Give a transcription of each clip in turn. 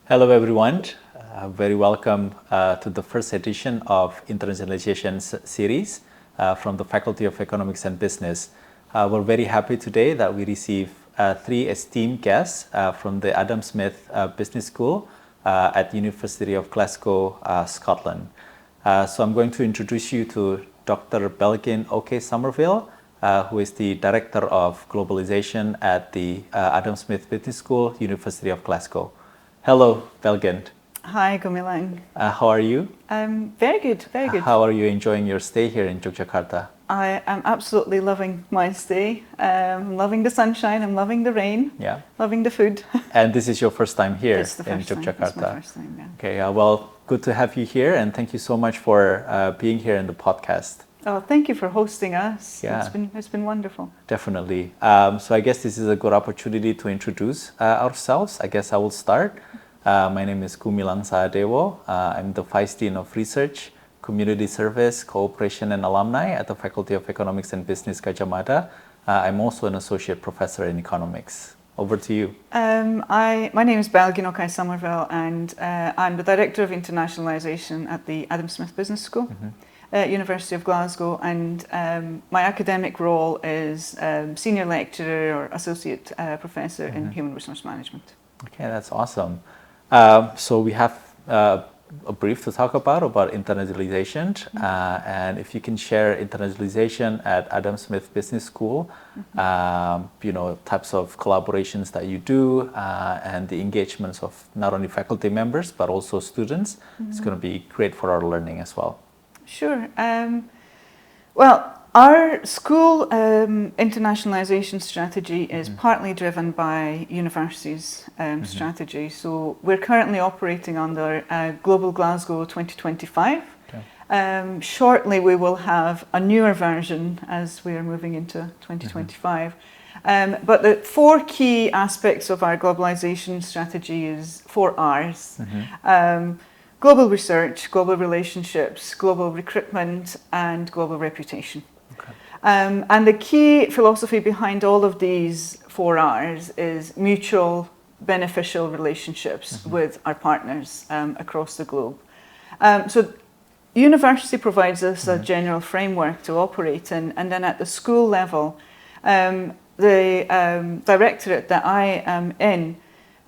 Hello, everyone. Very welcome to the first edition of Internationalization series from the Faculty of Economics and Business. We're very happy today that we receive three esteemed guests from the Adam Smith Business School at University of Glasgow, Scotland. So I'm going to introduce you to Dr. Belgin O'Kay-Somerville, who is the Director of Globalization at the Adam Smith Business School, University of Glasgow. Hello, Belgin. Hi, Gumilang. How are you? Very good, very good. How are you enjoying your stay here in Yogyakarta? I am absolutely loving my stay. I'm loving the sunshine, I'm loving the rain, loving the food. And this is your first time here in Yogyakarta? It's my first time, yeah. Okay, well, good to have you here, and thank you so much for being here in the podcast. Oh, thank you for hosting us. Yeah. It's been wonderful. Definitely. So I guess this is a good opportunity to introduce ourselves. I guess I will start. My name is Gumilang Sahadewo. I'm the Vice Dean of Research, Community Service, Cooperation and Alumni at the Faculty of Economics and Business, Gadjah Mada. I'm also an Associate Professor in Economics. Over to you. My name is Belgin O'Kay-Somerville, and I'm the Director of Internationalization at the Adam Smith Business School. University of Glasgow, and my academic role is Senior Lecturer or Associate Professor in Human Resource Management. Okay, that's awesome. So we have a brief to talk about internationalization, and if you can share internationalization at Adam Smith Business School, types of collaborations that you do, and the engagements of not only faculty members but also students, it's going to be great for our learning as well. Sure. Well, our school internationalization strategy is partly driven by universities' strategy. So we're currently operating under Global Glasgow 2025. Okay. Shortly we will have a newer version as we are moving into 2025. But the four key aspects of our globalization strategy is 4 Rs. Global research, global relationships, global recruitment, and global reputation. Okay. And the key philosophy behind all of these 4 Rs is mutual beneficial relationships with our partners across the globe. So university provides us a general framework to operate in, and then at the school level, the directorate that I am in,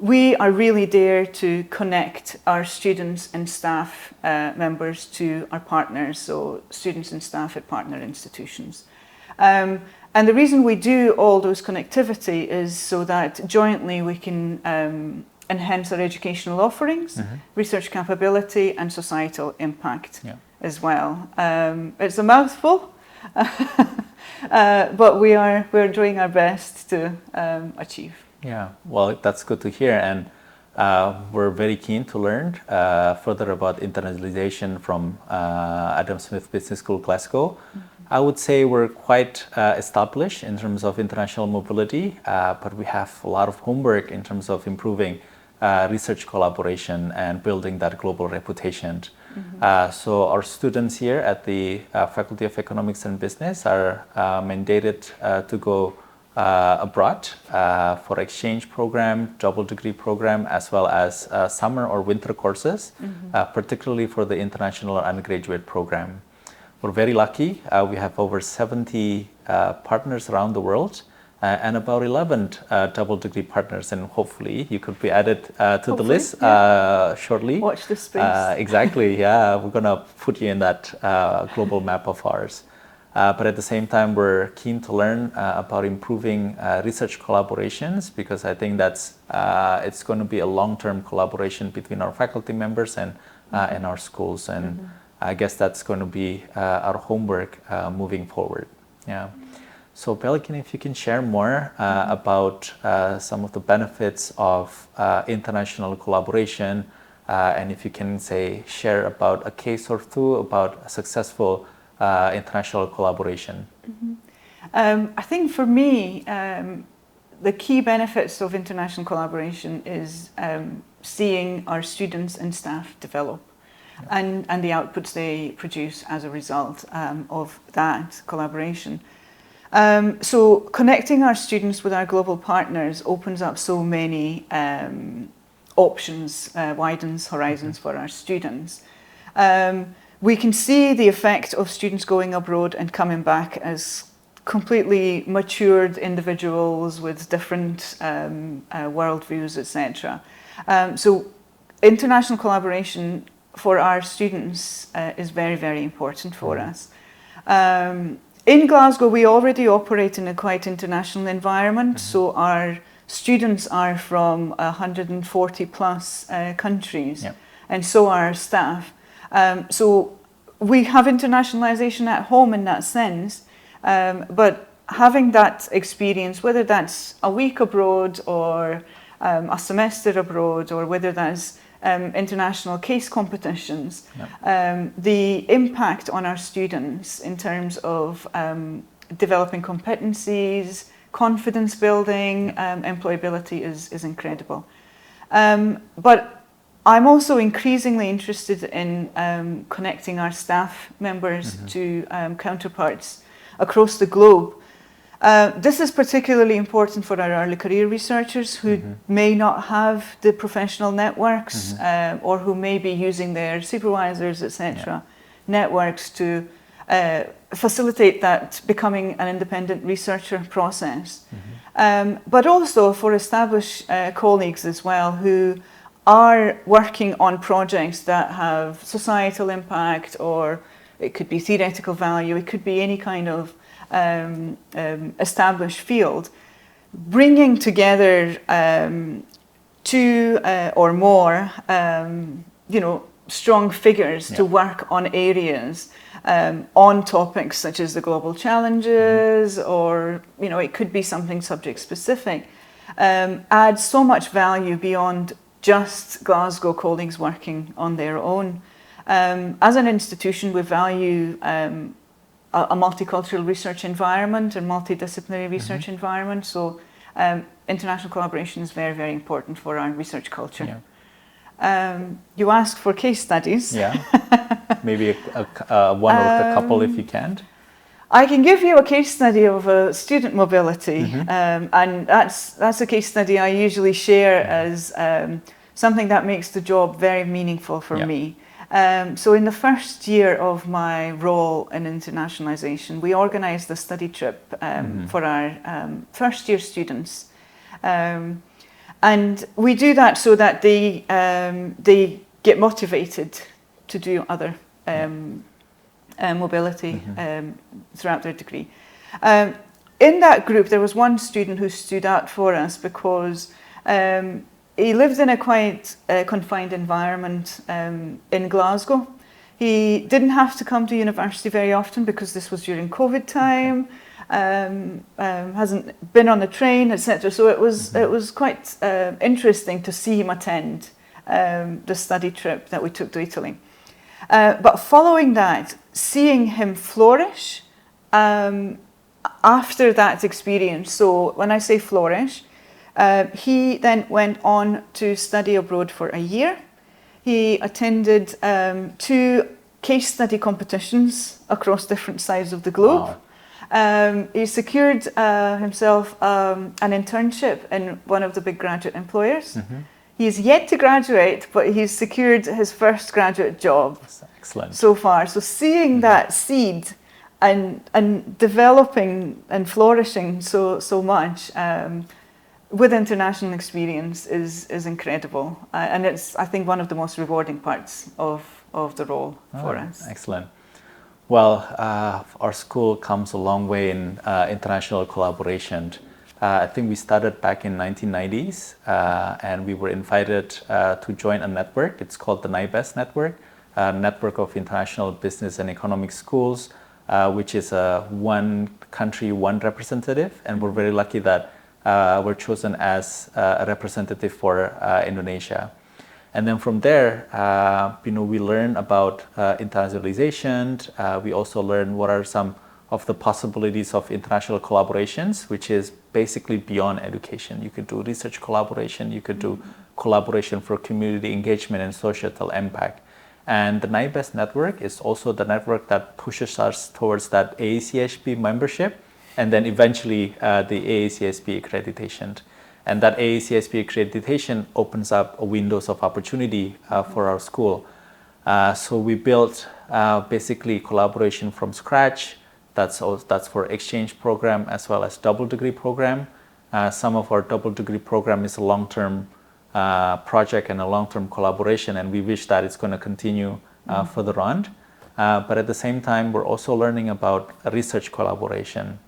we are really there to connect our students and staff members to our partners, so students and staff at partner institutions. And the reason we do all those connectivity is so that jointly we can enhance our educational offerings, research capability, and societal impact as well. It's a mouthful, but we're doing our best to achieve. Yeah, well, that's good to hear, and we're very keen to learn further about internationalization from Adam Smith Business School, Glasgow. I would say we're quite established in terms of international mobility, but we have a lot of homework in terms of improving research collaboration and building that global reputation. So our students here at the Faculty of Economics and Business are mandated to go abroad for exchange program, double degree program, as well as summer or winter courses, particularly for the international undergraduate program. We're very lucky. We have over 70 partners around the world and about 11 double degree partners, and hopefully you could be added to the list shortly. Watch this space. Exactly, yeah. We're going to put you in that global map of ours. But at the same time, we're keen to learn about improving research collaborations, because I think that's it's going to be a long-term collaboration between our faculty members and our schools, and I guess that's going to be our homework moving forward. Yeah. So Belgin, if you can share more about some of the benefits of international collaboration, and if you can share about a case or two about a successful international collaboration. I think for me, the key benefits of international collaboration is seeing our students and staff develop and the outputs they produce as a result of that collaboration. So connecting our students with our global partners opens up so many options, widens horizons for our students. We can see the effect of students going abroad and coming back as completely matured individuals with different worldviews, etc. So international collaboration for our students is very, very important for us. In Glasgow, we already operate in a quite international environment, so our students are from 140 plus countries, and so are our staff. So we have internationalization at home in that sense, but having that experience, whether that's a week abroad or a semester abroad, or whether that's international case competitions, the impact on our students in terms of developing competencies, confidence building, employability is incredible. But I'm also increasingly interested in connecting our staff members to counterparts across the globe. This is particularly important for our early career researchers who may not have the professional networks or who may be using their supervisors, etc., networks to facilitate that becoming an independent researcher process. But also for established colleagues as well who are working on projects that have societal impact, or it could be theoretical value, it could be any kind of established field, bringing together two or more, strong figures to work on areas, on topics such as the global challenges, or it could be something subject specific, adds so much value beyond just Glasgow colleagues working on their own. As an institution, we value a multicultural research environment and multidisciplinary research environment. So international collaboration is very, very important for our research culture. You asked for case studies. Maybe one or a couple if you can. I can give you a case study of student mobility, and that's a case study I usually share as something that makes the job very meaningful for me. So in the first year of my role in internationalization, we organized a study trip for our first year students. And we do that so that they get motivated to do other mobility throughout their degree. In that group, there was one student who stood out for us because he lived in a quite confined environment in Glasgow. He didn't have to come to university very often because this was during COVID time. Hasn't been on the train, etc. So it was quite interesting to see him attend the study trip that we took to Italy. But following that, seeing him flourish after that experience. So when I say flourish, he then went on to study abroad for a year. He attended 2 case study competitions across different sides of the globe. Wow. He secured himself an internship in one of the big graduate employers. He's yet to graduate, but he's secured his first graduate job. Excellent. So far. So seeing that seed and developing and flourishing so much with international experience is incredible, and it's, I think, one of the most rewarding parts of the role for us. Excellent. Well, our school comes a long way in international collaboration. I think we started back in 1990s, and we were invited to join a network. It's called the NIBES network, a network of international business and economic schools, which is one country, one representative, and we're very lucky that we're chosen as a representative for Indonesia. And then from there, we learn about internationalization. We also learn what are some of the possibilities of international collaborations, which is basically beyond education. You could do research collaboration, you could do collaboration for community engagement and societal impact. And the NIBES network is also the network that pushes us towards that AACSB membership, and then eventually the AACSB accreditation. And that AACSP accreditation opens up windows of opportunity for our school. So we built basically collaboration from scratch. That's for exchange program as well as double degree program. Some of our double degree program is a long-term project and a long-term collaboration, and we wish that it's going to continue further on. But at the same time, we're also learning about research collaboration.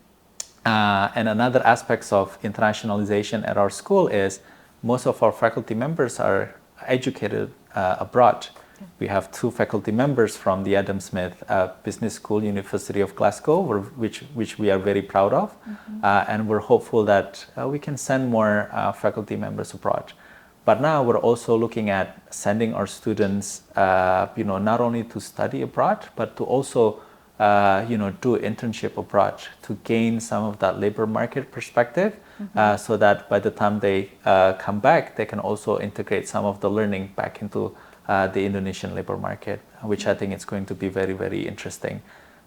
And another aspect of internationalization at our school is most of our faculty members are educated abroad. We have 2 faculty members from the Adam Smith Business School, University of Glasgow, which we are very proud of. And we're hopeful that we can send more faculty members abroad. But now we're also looking at sending our students, not only to study abroad, but to also, do internship abroad to gain some of that labor market perspective, so that by the time they come back, they can also integrate some of the learning back into the Indonesian labor market, which I think is going to be very, very interesting.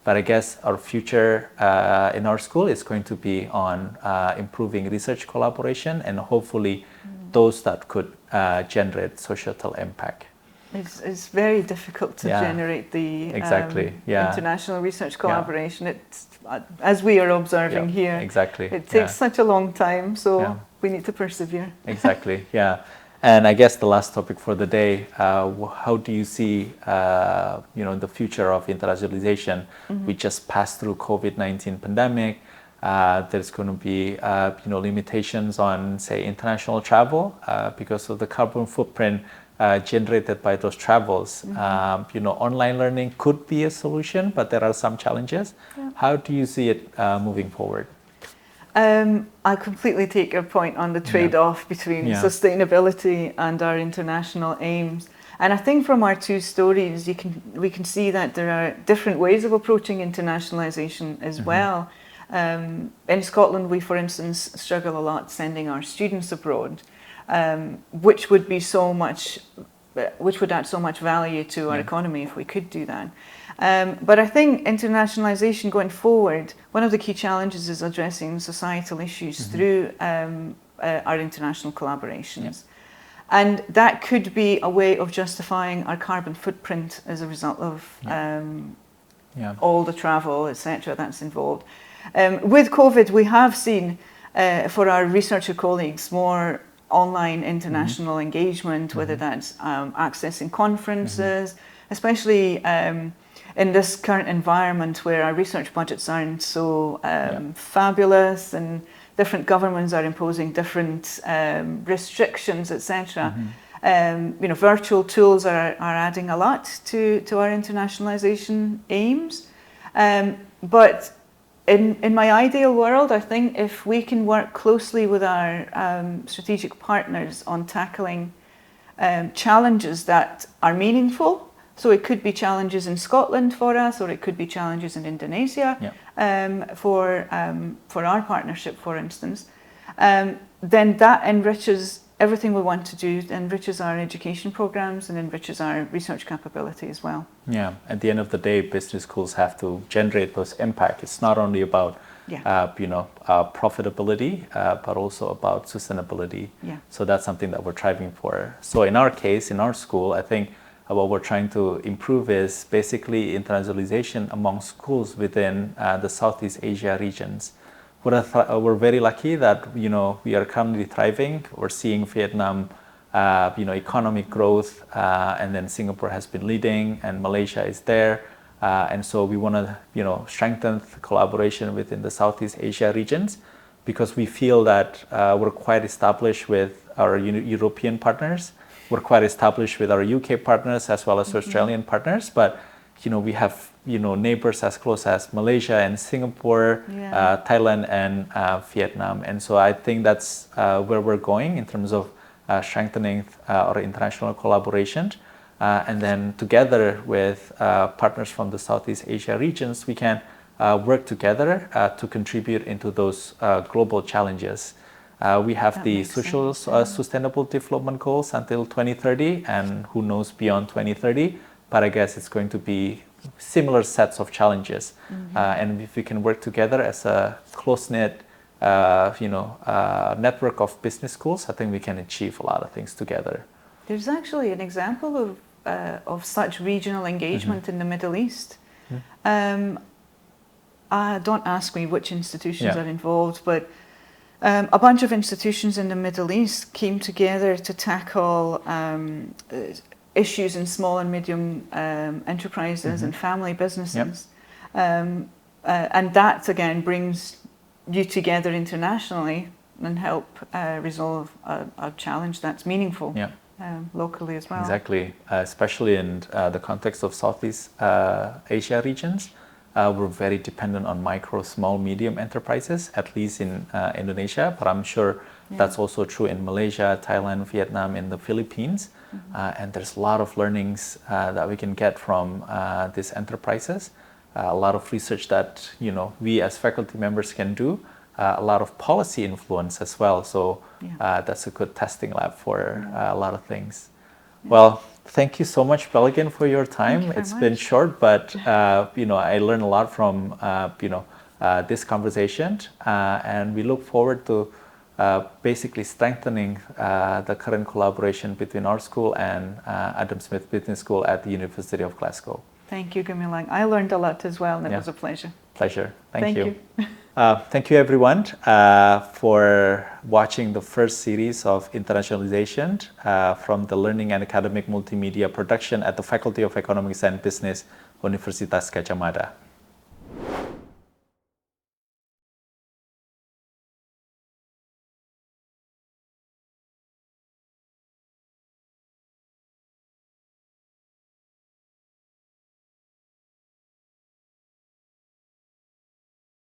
But I guess our future in our school is going to be on improving research collaboration and hopefully those that could generate societal impact. It's very difficult to generate the international research collaboration. It's, as we are observing here, it takes such a long time, so we need to persevere. Exactly, yeah. And I guess the last topic for the day, how do you see the future of internationalization? We just passed through COVID-19 pandemic. There's going to be limitations on, say, international travel because of the carbon footprint generated by those travels. Online learning could be a solution, but there are some challenges. How do you see it moving forward? I completely take your point on the trade-off between sustainability and our international aims. And I think from our 2 stories, we can see that there are different ways of approaching internationalization as well. In Scotland, we, for instance, struggle a lot sending our students abroad, which would add so much value to our economy if we could do that. But I think internationalization going forward, one of the key challenges is addressing societal issues through our international collaborations. And that could be a way of justifying our carbon footprint as a result of all the travel, etc., that's involved. With COVID, we have seen for our researcher colleagues more online international engagement, whether that's accessing conferences, especially in this current environment where our research budgets aren't so fabulous and different governments are imposing different restrictions, etc. Virtual tools are adding a lot to our internationalization aims. But in my ideal world, I think if we can work closely with our strategic partners on tackling challenges that are meaningful, so it could be challenges in Scotland for us, or it could be challenges in Indonesia for our partnership, for instance, then that enriches everything we want to do, enriches our education programs and enriches our research capability as well. Yeah, at the end of the day, business schools have to generate those impact. It's not only about profitability, but also about sustainability. So that's something that we're striving for. So in our case, in our school, I think what we're trying to improve is basically internationalization among schools within the Southeast Asia regions. We're very lucky that we are currently thriving. We're seeing Vietnam, economic growth, and then Singapore has been leading, and Malaysia is there, and so we want to strengthen the collaboration within the Southeast Asia regions, because we feel that we're quite established with our European partners. We're quite established with our UK partners as well as Australian partners, but we have neighbors as close as Malaysia and Singapore, Thailand and Vietnam, and so I think that's where we're going in terms of strengthening our international collaboration, and then together with partners from the Southeast Asia regions, we can work together to contribute into those global challenges. We have the social sustainable development goals until 2030, and who knows beyond 2030, but I guess it's going to be similar sets of challenges. And if we can work together as a close-knit network of business schools, I think we can achieve a lot of things together. There's actually an example of such regional engagement in the Middle East. Don't ask me which institutions are involved, but a bunch of institutions in the Middle East came together to tackle issues in small and medium enterprises and family businesses. And that, again, brings you together internationally and help resolve a challenge that's meaningful locally as well. Exactly, especially in the context of Southeast Asia regions. We're very dependent on micro, small, medium enterprises, at least in Indonesia, but I'm sure that's also true in Malaysia, Thailand, Vietnam, and the Philippines. And there's a lot of learnings that we can get from these enterprises. A lot of research that we as faculty members can do. A lot of policy influence as well. So that's a good testing lab for a lot of things. Well, thank you so much, Pelican, for your time. It's been short, but I learned a lot from this conversation, and we look forward to basically strengthening the current collaboration between our school and Adam Smith Business School at the University of Glasgow. Thank you, Gumilang. I learned a lot as well, and it was a pleasure. Pleasure. Thank you. Thank you, everyone, for watching the first series of internationalization from the Learning and Academic Multimedia production at the Faculty of Economics and Business, Universitas Gadjah Mada.